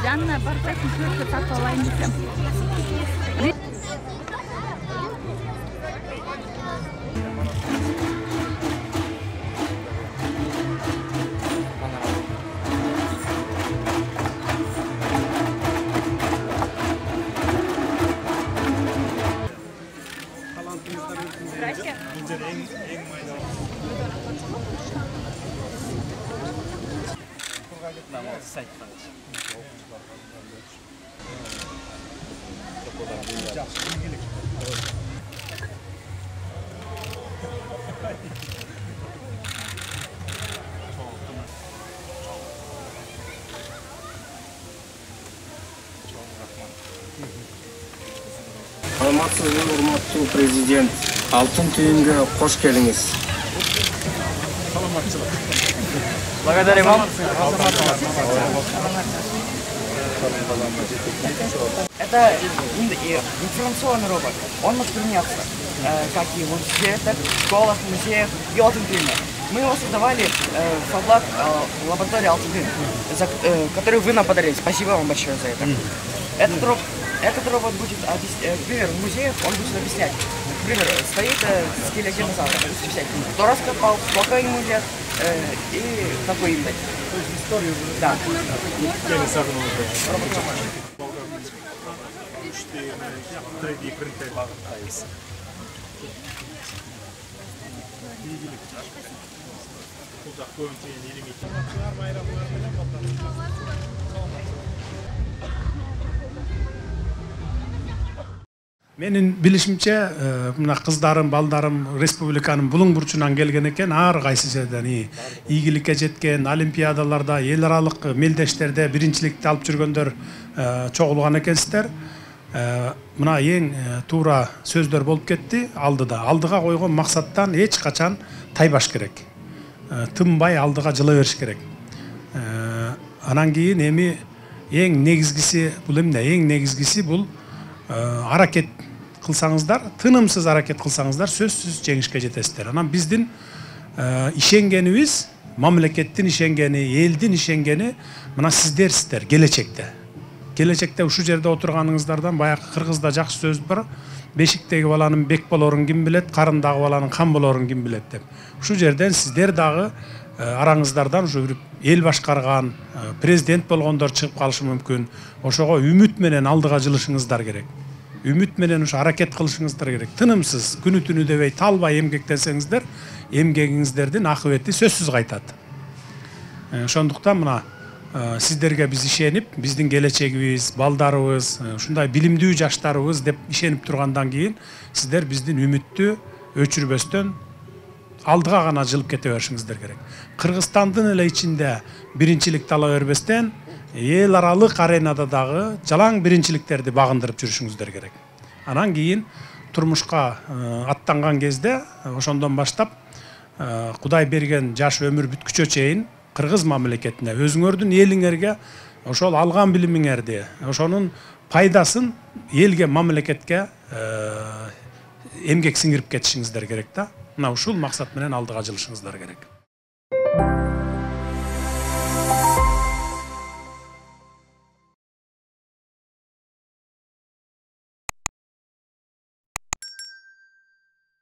Жанна барсасын төртті сатып алайын десем. Саламатсызбы, урматтуу президент. Алтын түйүнгө кош келиңиз. Благодарим вам. Это информационный робот. Он может применяться как и в университетах, школах, музеях и Алтын түйүнгө. Мы его создавали в фаблаб лаборатории Алтын түйүнгө, которую вы нам подарили. Спасибо вам большое за это. Этот робот будет, например, в музеях он будет объяснять. Например, стоит скелет динозавра, кто раскопал, сколько ему лет и какой им дать. Историю. Да. Менин билишимче, мына кыздарым, балдарым республиканын булуң бурчунан келген экен, ар кайсы жерден ийгиликке жеткен, олимпиадаларда, эл аралык мелдештерде биринчиликти алып жүргөндөр чогулган экенсиздер. Мына эң туура сөздөр болуп кетти алдыда. Алдыга койгон максаттан эч качан тайбаш керек. Тынбай алдыга жыла бериш керек. Анан кийин эми эң негизгиси бул эмне? Эң негизгиси бул аракет кылсаңыздар, тынымсыз аракет кылсаңыздар, сөзсүз жеңишке жетесиздер. Анан биздин ишенгенибиз, мамлекеттин ишенгени, элдин ишенгени мына сиздерсиздер келечекте. Келечекте ушу жерде отурганыңыздардан баягы кыргызда жакшы сөз бар. Бешиктеги баланын бек болорун ким билет, карындагы баланын кан болорун ким билет деп. Ушу жерден сиздер дагы араңыздардан ушу эл башкарган, президент болгондор чыгып калышы мүмкүн. Ошого үмүт менен алдыга жылышыңыздар керек. Үмүт менен ушу аракет кылышыңыздар керек. Тынымсыз, күнү түнү дебей талбай эмгектенсеңиздер, эмгегиңиздердин акыбети сөзсүз кайтат. Ошондуктан мына сиздерге биз ишенип, биздин келечегибиз, балдарыбыз, ушундай билимдүү жаштарыбыз деп ишенип тургандан кийин сиздер биздин үмүттү өчүрбөстөн алдыга гана жылып кете беришиңиздер керек. Кыргызстандын эле ичинде биринчиликти ала бербестен, эл аралык аренада дагы жалаң биринчиликтерди багындырып жүрүшүңүздөр керек. Анан кийин турмушка аттанган кезде, ошондон баштап Кудай берген жаш өмүр бүткүчө чейин кыргыз мамлекетине, өзүңөрдүн элиңерге ошол алган билимиңерди, ошонун пайдасын элге, мамлекетке эмгек сиңирип кетишиңиздер керек да. Мына ушул максат менен алдыга жылышыңыздар керек.